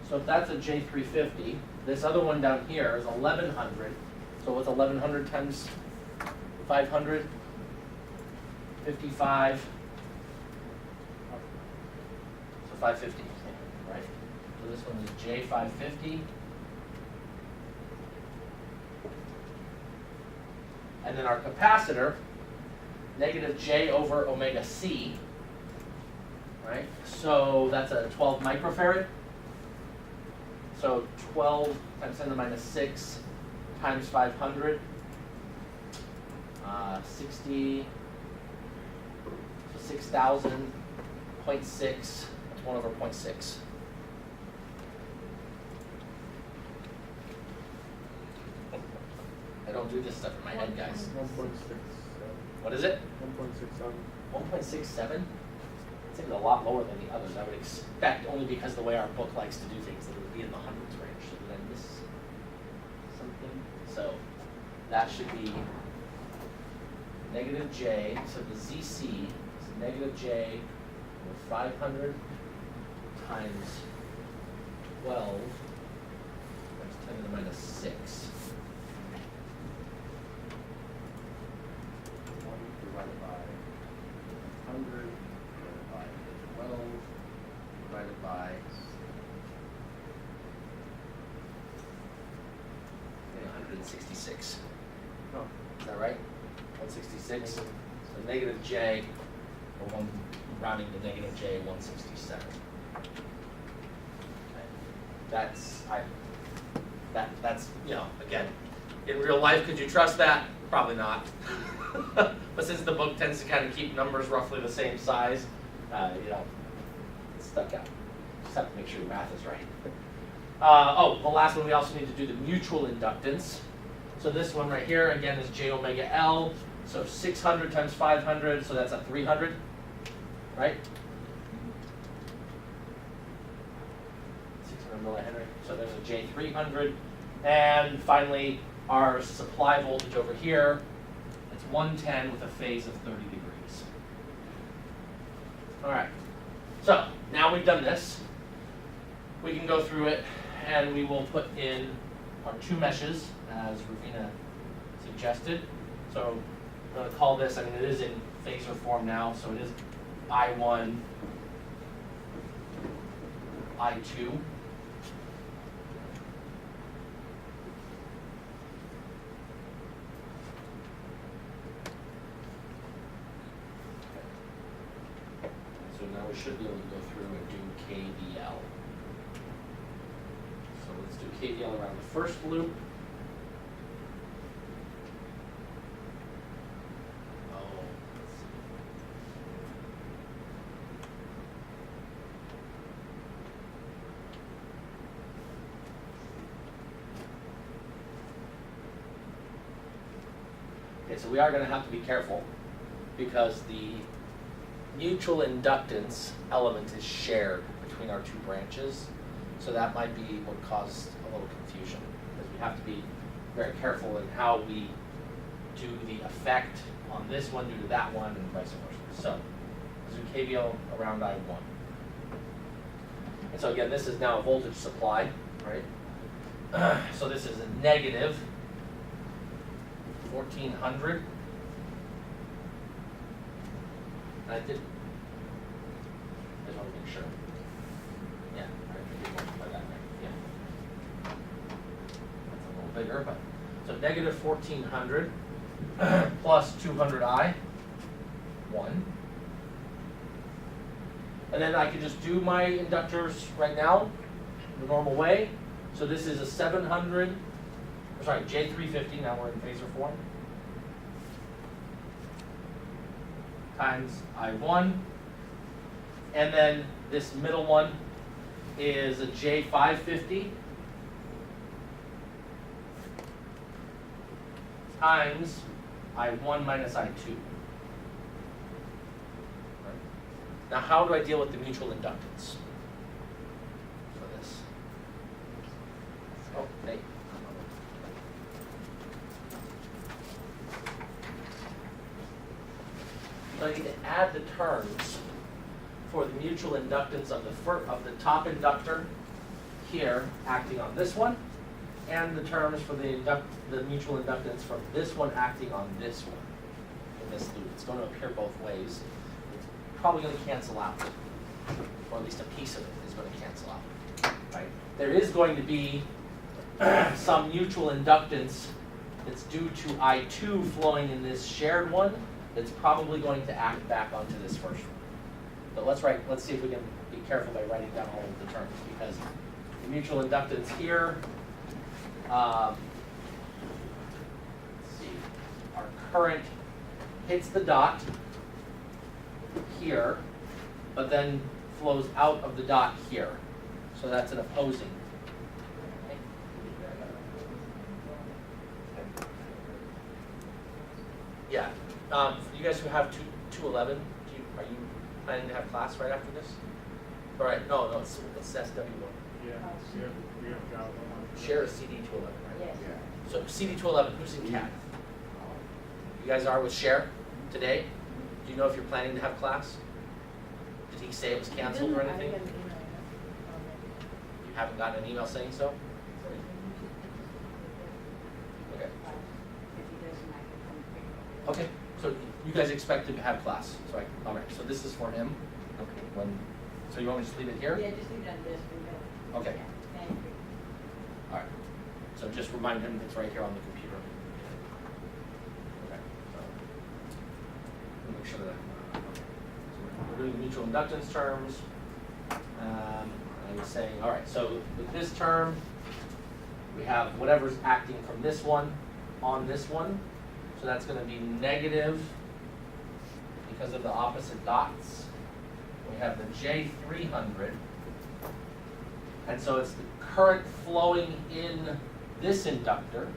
So if that's a J350, this other one down here is 1100. So what's 1100 times 500? 55. So 550, right? So this one is J550. And then our capacitor, negative J over omega C, right? So that's a 12 microfarad. So 12 times 10 to the minus 6 times 500, 60, so 6,000, 0.6, that's 1 over 0.6. I don't do this stuff in my head, guys. 1.67. What is it? 1.67. 1.67? It seems a lot lower than the others. I would expect, only because the way our book likes to do things, that it would be in the hundreds range. So did I miss something? So that should be negative J. So the ZC is negative J over 500 times 12 times 10 to the minus 6. 1 divided by 100 divided by 12 divided by 166. Oh. Is that right? 166. So negative J, or one rounding to negative J, 167. Okay. That's again, in real life, could you trust that? Probably not. But since the book tends to kind of keep numbers roughly the same size, it's stuck out. Just have to make sure your math is right. The last one, we also need to do the mutual inductance. So this one right here, again, is J omega L. So 600 times 500, so that's a 300, right? 600 millihenry. So there's a J300. And finally, our supply voltage over here, it's 110 with a phase of 30 degrees. All right. So now we've done this, we can go through it and we will put in our two meshes as Ravina suggested. So I'm going to call this, it is in phasor form now, so it is I1, I2. So now we should be able to go through and do KVL. So let's do KVL around the first loop. Let's see. Okay, so we are going to have to be careful because the mutual inductance element is shared between our two branches, so that might be what caused a little confusion, because we have to be very careful in how we do the effect on this one due to that one and vice versa. So let's do KVL around I1. And so again, this is now a voltage supply, right? So this is a negative 1400. I just want to make sure. Yeah, I did multiply that right. Yeah. That's a little bigger, but so negative 1400 plus 200I, 1. And then I can just do my inductors right now the normal way. So this is a 700, sorry, J350, now we're in phasor form, times I1. And then this middle one is a J550 times I1 minus I2. Right. Now how do I deal with the mutual inductance for this? Oh, Nate. So I need to add the terms for the mutual inductance of the top inductor here acting on this one, and the terms for the mutual inductance from this one acting on this one in this loop. It's going to appear both ways. It's probably going to cancel out, or at least a piece of it is going to cancel out. Right? There is going to be some mutual inductance that's due to I2 flowing in this shared one that's probably going to act back onto this first one. But let's see if we can be careful by writing down all of the terms, because the mutual inductance here, let's see, our current hits the dot here, but then flows out of the dot here. So that's an opposing. Yeah. You guys who have 211, are you planning to have class right after this? All right. No, it's SW1. Yeah, we have got one. Share is CD211, right? Yes. Yeah. So CD211, who's in CAT? You guys are with Share today? Do you know if you're planning to have class? Did he say it was canceled or anything? You haven't gotten an email saying so? Okay. Okay, so you guys expect to have class, so all right, so this is for him. Okay. So you want me to just leave it here? Yeah, just leave it on this window. Okay, Yeah, thank you. all right. So just remind him it's right here on the computer. Okay, so we'll make sure that, so we're doing the mutual inductance terms. I was saying, all right, so with this term, we have whatever's acting from this one on this one. So that's going to be negative because of the opposite dots. We have the J300. And so it's the current flowing in this inductor,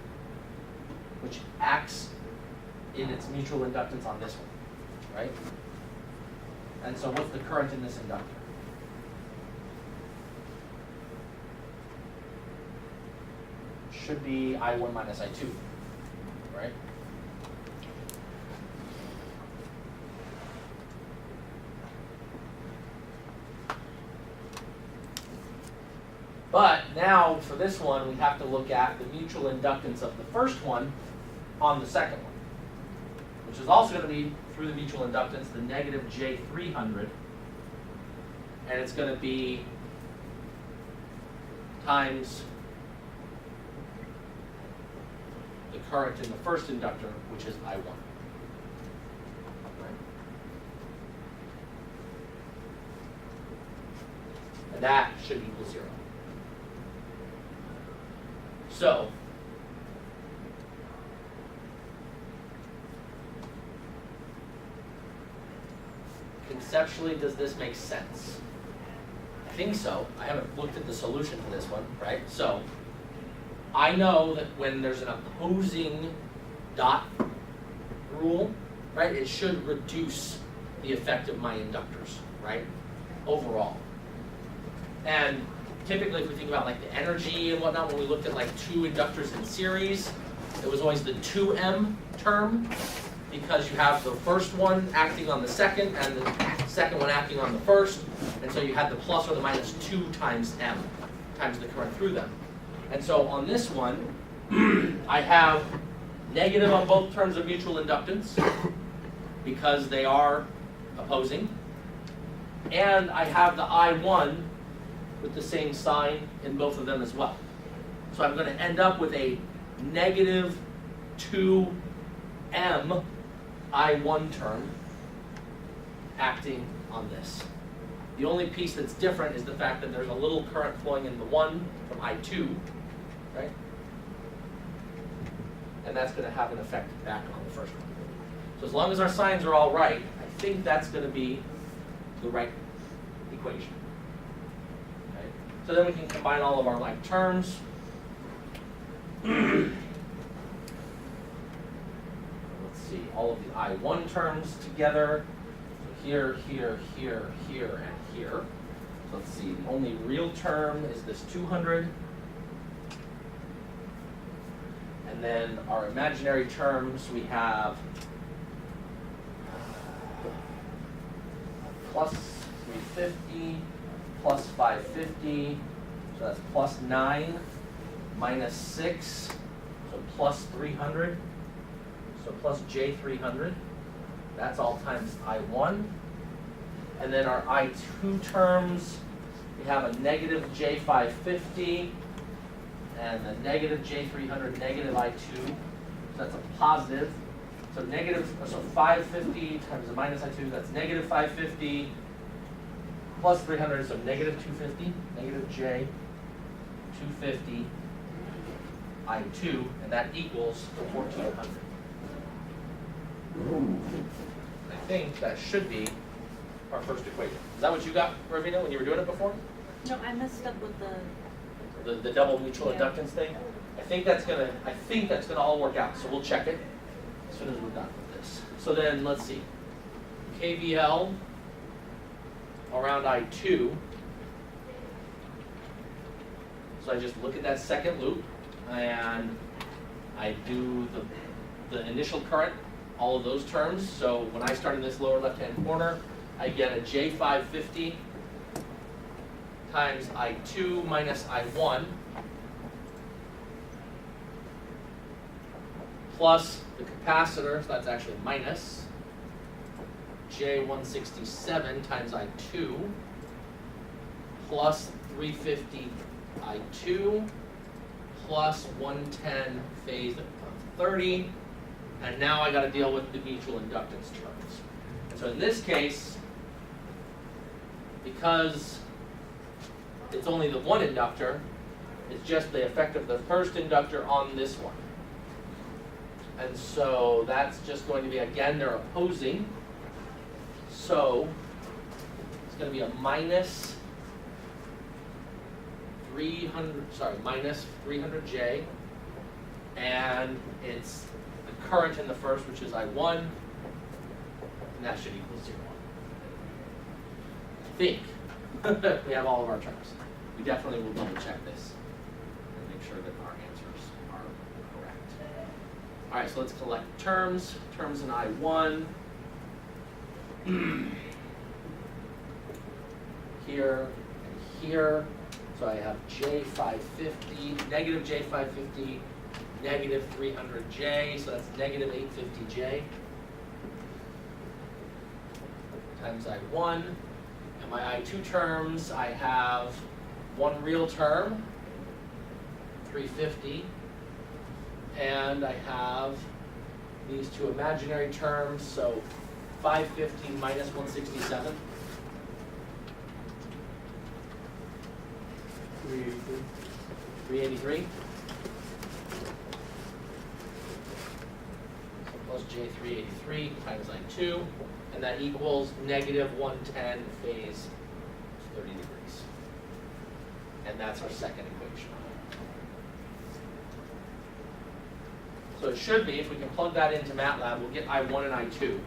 which acts in its mutual inductance on this one, right? And so what's the current in this inductor? Should be I1 minus I2, right? But now for this one, we have to look at the mutual inductance of the first one on the second one, which is also going to be through the mutual inductance, the negative J300, and it's going to be times the current in the first inductor, which is I1. Right? And that should equal 0. So, conceptually, does this make sense? I think so. I haven't looked at the solution to this one, right? So, I know that when there's an opposing dot rule, right, it should reduce the effect of my inductors, right, overall. And typically, if we think about like the energy and whatnot, when we looked at like two inductors in series, it was always the 2M term, because you have the first one acting on the second and the second one acting on the first, and so you had the plus or the minus 2 times M, times the current through them. And so on this one, I have negative on both terms of mutual inductance, because they are opposing, and I have the I1 with the same sign in both of them as well. So I'm going to end up with a negative 2M I1 term acting on this. The only piece that's different is the fact that there's a little current flowing in the 1 from I2, right? And that's going to have an effect back on the first one. So as long as our signs are all right, I think that's going to be the right equation. So then we can combine all of our like terms. Let's see, all of the I1 terms together. So here, here, here, here, and here. So let's see, the only real term is this 200. And then our imaginary terms, we have plus 350. Plus 550, So that's plus 9 minus 6, so plus 300. So plus J300. That's all times I1. And then our I2 terms, we have a negative J550 and a negative J300, negative I2. So that's a positive. So 550 times the minus I2, that's negative 550 plus 300, so negative 250, negative J 250 I2, and that equals 1400. I think that should be our first equation. Is that what you got, Ravina, when you were doing it before? No, I messed up with The double mutual Yeah. inductance thing? I think that's gonna all work out, so we'll check it as soon as we're done with this. So then, let's see. KVL around I2. So I just look at that second loop and I do the initial current, all of those terms. So when I start in this lower left-hand corner, I get a J550 times I2 minus I1 plus the capacitor, so that's actually minus J167 times I2 plus 350 I2 plus 110 phase of 30, and now I got to deal with the mutual inductance terms. And so in this case, because it's only the one inductor, it's just the effect of the first inductor on this one. And so that's just going to be, again, they're opposing. So it's going to be a minus 300J, and it's the current in the first, which is I1, and that should equal 0. I think we have all of our terms. We definitely will double check this and make sure that our answers are correct. All right, so let's collect terms. Terms in I1. Here and here. So I have J550, negative J550, negative 300J, so that's negative 850J times I1. And my I2 terms, I have one real term, 350, and I have these two imaginary terms, so 550 minus 167. 383. So plus J383 times I2, and that equals negative 110 phase 30 degrees. And that's our second equation. So it should be, if we can plug that into MATLAB, we'll get I1 and I2.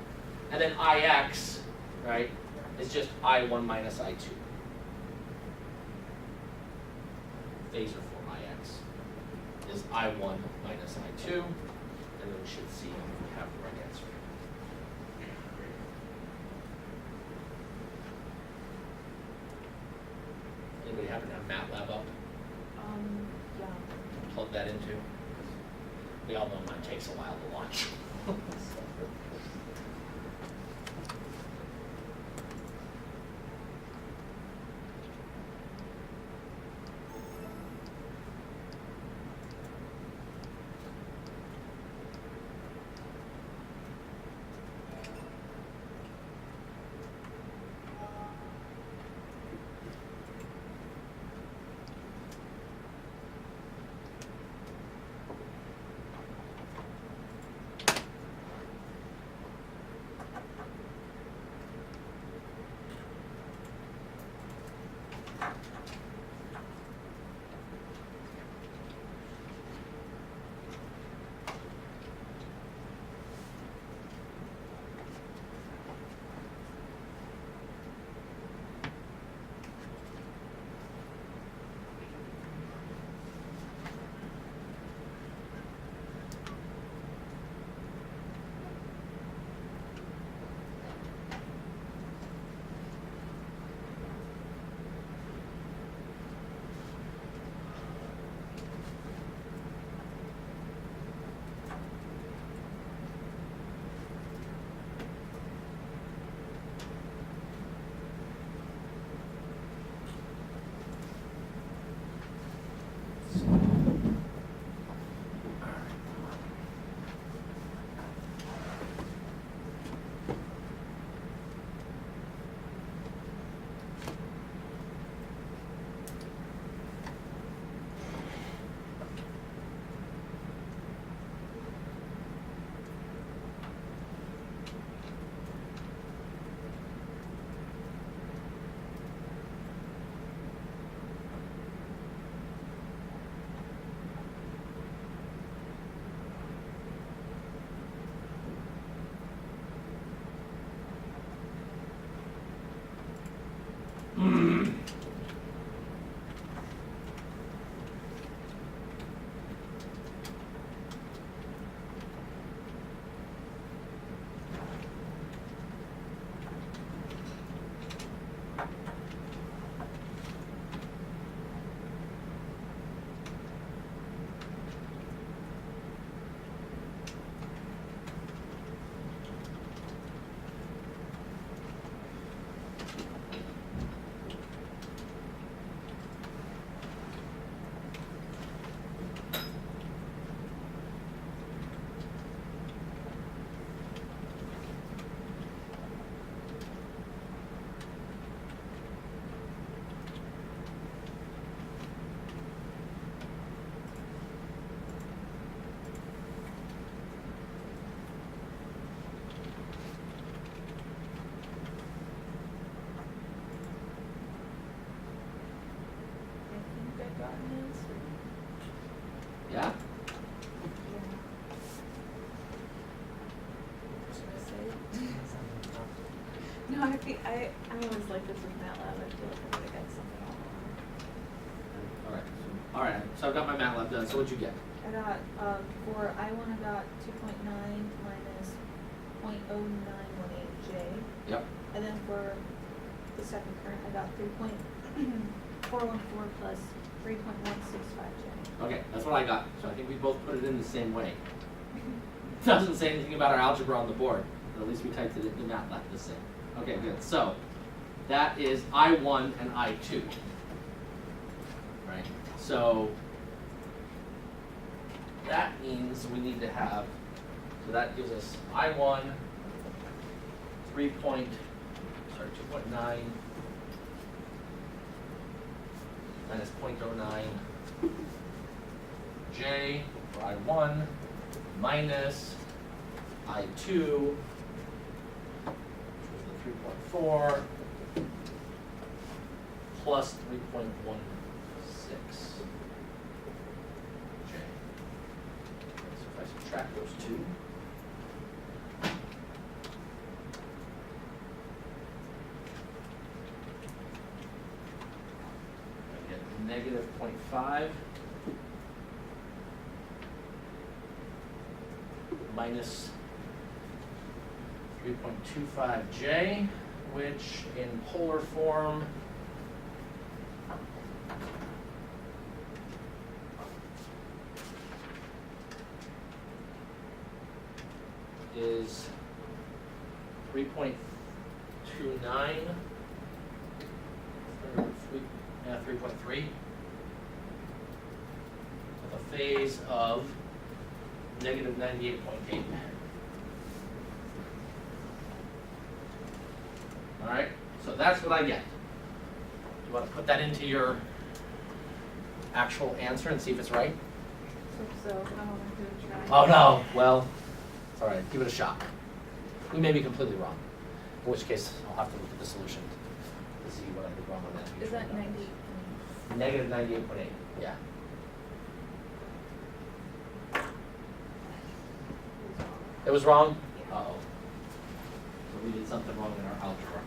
And then IX, right, is just I1 minus I2. Phasor for IX is I1 minus I2, and then we should see if we have the right answer. Anybody happen to have MATLAB up? yeah. Plug that into? We all know mine takes a while to launch. so what'd you get? I got, for I1, I got 2.9 minus 0.0918 J. Yep. And then for the second current, I got 3.414 plus 3.165 J. Okay, that's what I got. So I think we both put it in the same way. Doesn't say anything about our algebra on the board, but at least we typed it in the math left the same. Okay, good. So that is I1 and I2. Right? So that means we need to have, so that gives us I1 2.9 minus 0.09 J for I1 minus I2, which was the 3.4 plus 3.16 J. So if I subtract those two, I get negative 0.5 minus 3.25 J, which in polar form is 3.29, 3.3, with a phase of negative 98.8. All right, so that's what I get. Do you want to put that into your actual answer and see if it's right? So, how am I going to try? Oh no, well, it's all right, give it a shot. We may be completely wrong, in which case I'll have to look at the solution to see what I did wrong on that. Is that 90? Negative 98.8, yeah. It was wrong? Yeah. Uh-oh. So we did something wrong in our algebra.